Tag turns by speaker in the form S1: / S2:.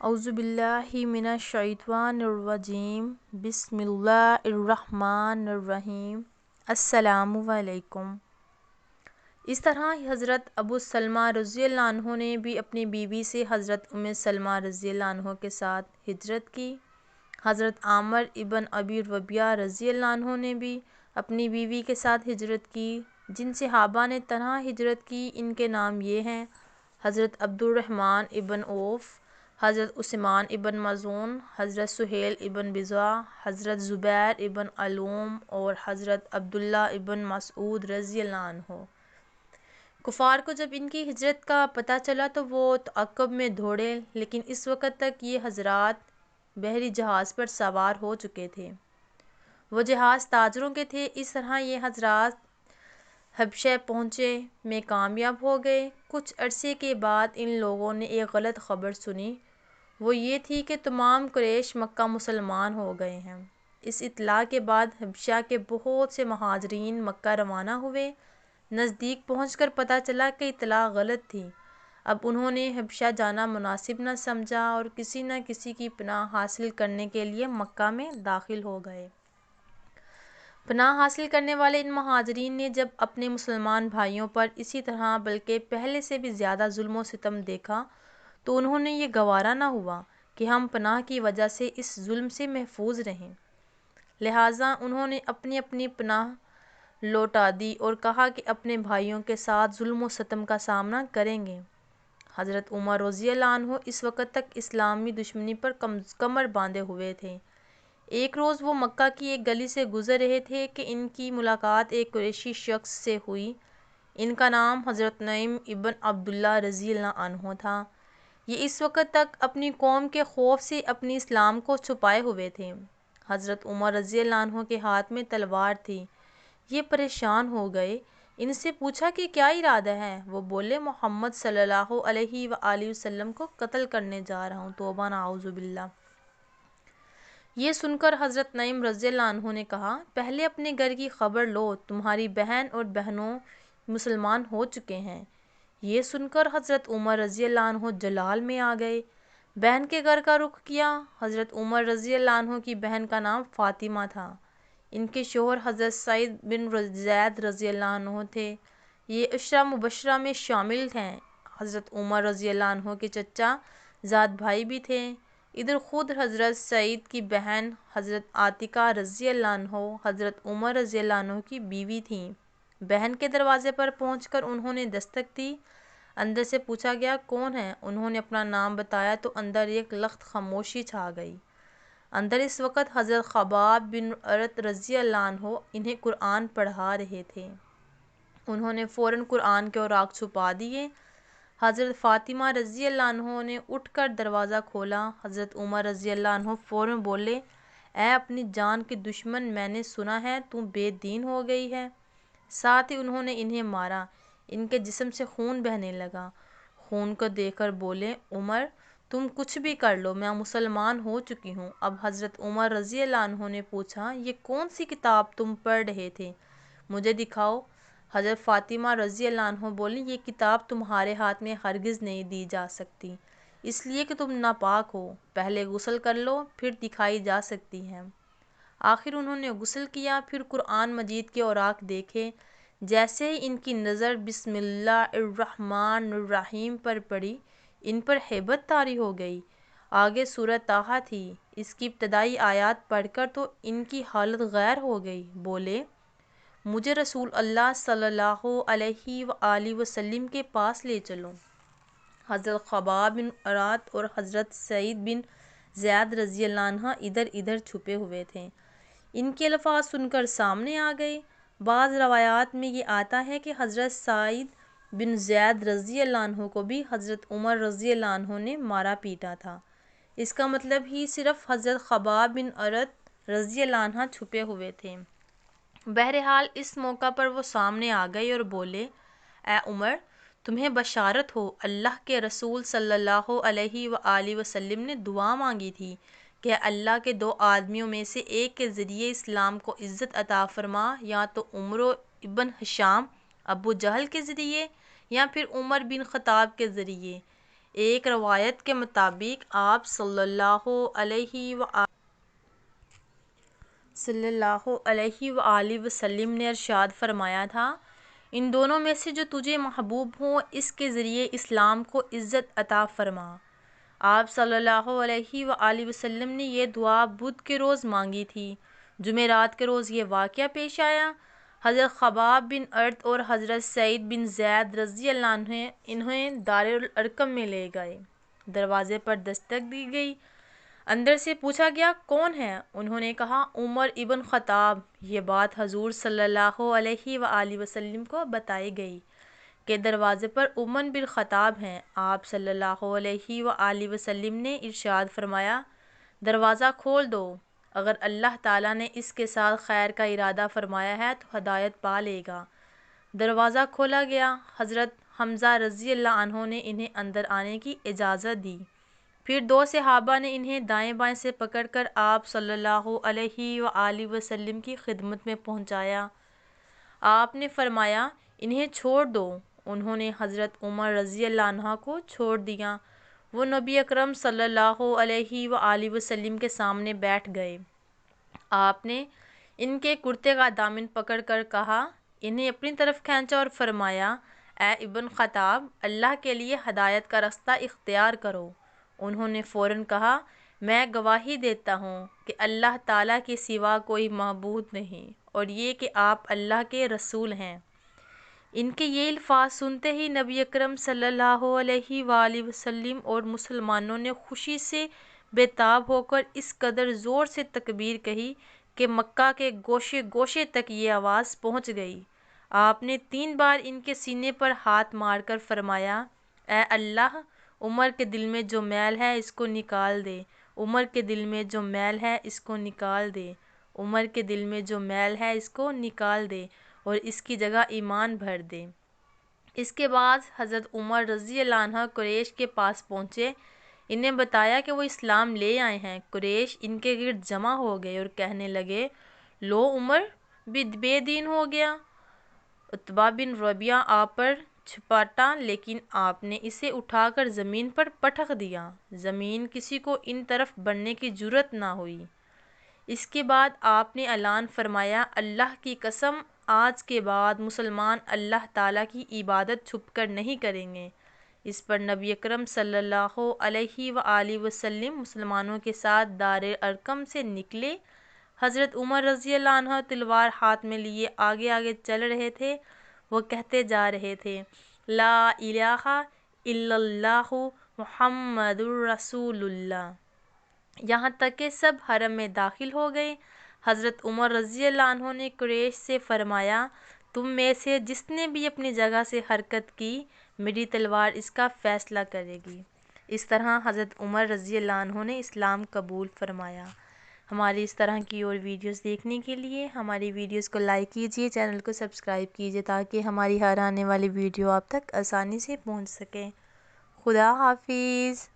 S1: اعوذ باللہ من الشیطان الرجیم بسم اللہ الرحمن الرحیم السلام علیکم۔ اس طرح حضرت ابو سلمہ رضی اللہ عنہ نے بھی اپنی بیوی سے حضرت ام سلمہ رضی اللہ عنہ کے ساتھ ہجرت کی۔ حضرت عامر ابن ابی ربیعہ رضی اللہ عنہ نے بھی اپنی بیوی کے ساتھ ہجرت کی۔ جن صحابہ نے تنہا ہجرت کی ان کے نام یہ ہیں: حضرت عبد الرحمن ابن عوف، حضرت عثمان ابن مظعون، حضرت سہیل ابن بضع، حضرت زبیر ابن علوم اور حضرت عبداللہ ابن مسعود رضی اللہ عنہ۔ کفار کو جب ان کی ہجرت کا پتہ چلا تو وہ تعقب میں دوڑے، لیکن اس وقت تک یہ حضرات بحری جہاز پر سوار ہو چکے تھے۔ وہ جہاز تاجروں کے تھے۔ اس طرح یہ حضرات حبشہ پہنچے میں کامیاب ہو گئے۔ کچھ عرصے کے بعد ان لوگوں نے ایک غلط خبر سنی، وہ یہ تھی کہ تمام قریش مکہ مسلمان ہو گئے ہیں۔ اس اطلاع کے بعد حبشہ کے بہت سے مہاجرین مکہ روانہ ہوئے۔ نزدیک پہنچ کر پتہ چلا کہ اطلاع غلط تھی۔ اب انہوں نے حبشہ جانا مناسب نہ سمجھا اور کسی نہ کسی کی پناہ حاصل کرنے کے لیے مکہ میں داخل ہو گئے۔ پناہ حاصل کرنے والے ان مہاجرین نے جب اپنے مسلمان بھائیوں پر اسی طرح بلکہ پہلے سے بھی زیادہ ظلم و ستم دیکھا تو انہوں نے یہ گوارا نہ ہوا کہ ہم پناہ کی وجہ سے اس ظلم سے محفوظ رہیں۔ لہٰذا انہوں نے اپنی اپنی پناہ لوٹا دی اور کہا کہ اپنے بھائیوں کے ساتھ ظلم و ستم کا سامنا کریں گے۔ حضرت عمر رضی اللہ عنہ اس وقت تک اسلامی دشمنی پر کمر باندھے ہوئے تھے۔ ایک روز وہ مکہ کی ایک گلی سے گزر رہے تھے کہ ان کی ملاقات ایک قریشی شخص سے ہوئی۔ ان کا نام حضرت نعیم ابن عبداللہ رضی اللہ عنہ تھا۔ یہ اس وقت تک اپنی قوم کے خوف سے اپنی اسلام کو چھپائے ہوئے تھے۔ حضرت عمر رضی اللہ عنہ کے ہاتھ میں تلوار تھی۔ یہ پریشان ہو گئے۔ ان سے پوچھا کہ کیا ارادہ ہے؟ وہ بولے، محمد صلی اللہ علیہ وآلہ وسلم کو قتل کرنے جا رہا ہوں، توبہ نعوذ باللہ۔ یہ سن کر حضرت نعیم رضی اللہ عنہ نے کہا، پہلے اپنے گھر کی خبر لو، تمہاری بہن اور بہنوں مسلمان ہو چکے ہیں۔ یہ سن کر حضرت عمر رضی اللہ عنہ جلال میں آ گئے۔ بہن کے گھر کا رخ کیا۔ حضرت عمر رضی اللہ عنہ کی بہن کا نام فاطمہ تھا۔ ان کے شوہر حضرت سعید بن زید رضی اللہ عنہ تھے۔ یہ عشرہ مبشرہ میں شامل ہیں۔ حضرت عمر رضی اللہ عنہ کے چچا زاد بھائی بھی تھے۔ ادھر خود حضرت سعید کی بہن حضرت عاتکہ رضی اللہ عنہ حضرت عمر رضی اللہ عنہ کی بیوی تھیں۔ بہن کے دروازے پر پہنچ کر انہوں نے دستک دی۔ اندر سے پوچھا گیا، کون ہے؟ انہوں نے اپنا نام بتایا تو اندر ایک لخت خاموشی چھا گئی۔ اندر اس وقت حضرت خباب بن ارت رضی اللہ عنہ انہیں قرآن پڑھا رہے تھے۔ انہوں نے فوراً قرآن کے اوراق چھپا دیے۔ حضرت فاطمہ رضی اللہ عنہ نے اٹھ کر دروازہ کھولا۔ حضرت عمر رضی اللہ عنہ فوراً بولے، اے اپنی جان کے دشمن، میں نے سنا ہے تو بے دین ہو گئی ہے۔ ساتھ ہی انہوں نے انہیں مارا۔ ان کے جسم سے خون بہنے لگا۔ خون کو دیکھ کر بولے، عمر تم کچھ بھی کر لو، میں مسلمان ہو چکی ہوں۔ اب حضرت عمر رضی اللہ عنہ نے پوچھا، یہ کون سی کتاب تم پڑھ رہے تھے؟ مجھے دکھاؤ۔ حضرت فاطمہ رضی اللہ عنہ بولی، یہ کتاب تمہارے ہاتھ میں ہرگز نہیں دی جا سکتی، اس لیے کہ تم ناپاک ہو۔ پہلے غسل کر لو، پھر دکھائی جا سکتی ہے۔ آخر انہوں نے غسل کیا، پھر قرآن مجید کے اوراق دیکھے۔ جیسے ہی ان کی نظر بسم اللہ الرحمن الرحیم پر پڑی، ان پر ہیبت طاری ہو گئی۔ آگے سورہ طٰہٰ تھی۔ اس کی ابتدائی آیات پڑھ کر تو ان کی حالت غیر ہو گئی۔ بولے، مجھے رسول اللہ صلی اللہ علیہ وآلہ وسلم کے پاس لے چلو۔ حضرت خباب بن ارت اور حضرت سعید بن زید رضی اللہ عنہ ادھر ادھر چھپے ہوئے تھے۔ ان کے الفاظ سن کر سامنے آ گئے۔ بعض روایات میں یہ آتا ہے کہ حضرت سعید بن زید رضی اللہ عنہ کو بھی حضرت عمر رضی اللہ عنہ نے مارا پیٹا تھا۔ اس کا مطلب ہی صرف حضرت خباب بن ارت رضی اللہ عنہ چھپے ہوئے تھے۔ بہرحال اس موقع پر وہ سامنے آ گئے اور بولے، اے عمر تمہیں بشارت ہو، اللہ کے رسول صلی اللہ علیہ وآلہ وسلم نے دعا مانگی تھی کہ اللہ کے دو آدمیوں میں سے ایک کے ذریعے اسلام کو عزت عطا فرما، یا تو عمر ابن ہشام ابو جہل کے ذریعے یا پھر عمر بن خطاب کے ذریعے۔ ایک روایت کے مطابق آپ صلی اللہ علیہ وسلم نے ارشاد فرمایا تھا، ان دونوں میں سے جو تجھے محبوب ہو اس کے ذریعے اسلام کو عزت عطا فرما۔ آپ صلی اللہ علیہ وسلم نے یہ دعا بدھ کے روز مانگی تھی۔ جمعرات کے روز یہ واقعہ پیش آیا۔ حضرت خباب بن ارت اور حضرت سعید بن زید رضی اللہ عنہ انہیں دار الارقم میں لے گئے۔ دروازے پر دستک دی گئی، اندر سے پوچھا گیا کون ہے؟ انہوں نے کہا عمر ابن خطاب۔ یہ بات حضور صلی اللہ علیہ وسلم کو بتائی گئی کہ دروازے پر عمر بن خطاب ہیں۔ آپ صلی اللہ علیہ وسلم نے ارشاد فرمایا دروازہ کھول دو، اگر اللہ تعالیٰ نے اس کے ساتھ خیر کا ارادہ فرمایا ہے تو ہدایت پا لے گا۔ دروازہ کھولا گیا، حضرت حمزہ رضی اللہ عنہ نے انہیں اندر آنے کی اجازت دی۔ پھر دو صحابہ نے انہیں دائیں بائیں سے پکڑ کر آپ صلی اللہ علیہ وسلم کی خدمت میں پہنچایا۔ آپ نے فرمایا انہیں چھوڑ دو۔ انہوں نے حضرت عمر رضی اللہ عنہ کو چھوڑ دیا۔ وہ نبی اکرم صلی اللہ علیہ وسلم کے سامنے بیٹھ گئے۔ آپ نے ان کے کرتے کا دامن پکڑ کر کہا، انہیں اپنی طرف کھینچا اور فرمایا اے ابن خطاب، اللہ کے لیے ہدایت کا راستہ اختیار کرو۔ انہوں نے فوراً کہا میں گواہی دیتا ہوں کہ اللہ تعالیٰ کے سوا کوئی معبود نہیں اور یہ کہ آپ اللہ کے رسول ہیں۔ ان کے یہ الفاظ سنتے ہی نبی اکرم صلی اللہ علیہ وسلم اور مسلمانوں نے خوشی سے بے تاب ہو کر اس قدر زور سے تکبیر کہی کہ مکہ کے گوشے گوشے تک یہ آواز پہنچ گئی۔ آپ نے 3 بار ان کے سینے پر ہاتھ مار کر فرمایا اے اللہ، عمر کے دل میں جو میل ہے اس کو نکال دے، عمر کے دل میں جو میل ہے اس کو نکال دے، عمر کے دل میں جو میل ہے اس کو نکال دے اور اس کی جگہ ایمان بھر دے۔ اس کے بعد حضرت عمر رضی اللہ عنہ قریش کے پاس پہنچے، انہیں بتایا کہ وہ اسلام لے آئے ہیں۔ قریش ان کے گرد جمع ہو گئے اور کہنے لگے لو عمر بھی بے دین ہو گیا۔ عتبہ بن ربیعہ آپ پر چھپاٹا، لیکن آپ نے اسے اٹھا کر زمین پر پٹک دیا، زمین کسی کو ان طرف بڑھنے کی جرأت نہ ہوئی۔ اس کے بعد آپ نے اعلان فرمایا اللہ کی قسم، آج کے بعد مسلمان اللہ تعالیٰ کی عبادت چھپ کر نہیں کریں گے۔ اس پر نبی اکرم صلی اللہ علیہ وسلم مسلمانوں کے ساتھ دار ارقم سے نکلے۔ حضرت عمر رضی اللہ عنہ تلوار ہاتھ میں لیے آگے آگے چل رہے تھے۔ وہ کہتے جا رہے تھے لا الہ الا اللہ محمد الرسول اللہ، یہاں تک کہ سب حرم میں داخل ہو گئے۔ حضرت عمر رضی اللہ عنہ نے قریش سے فرمایا تم میں سے جس نے بھی اپنی جگہ سے حرکت کی میری تلوار اس کا فیصلہ کرے گی۔ اس طرح حضرت عمر رضی اللہ عنہ نے اسلام قبول فرمایا۔ ہماری اس طرح کی اور ویڈیوز دیکھنے کے لیے ہماری ویڈیوز کو لائک کیجیے، چینل کو سبسکرائب کیجیے تاکہ ہماری ہر آنے والی ویڈیو آپ تک آسانی سے پہنچ سکے۔ خدا حافظ۔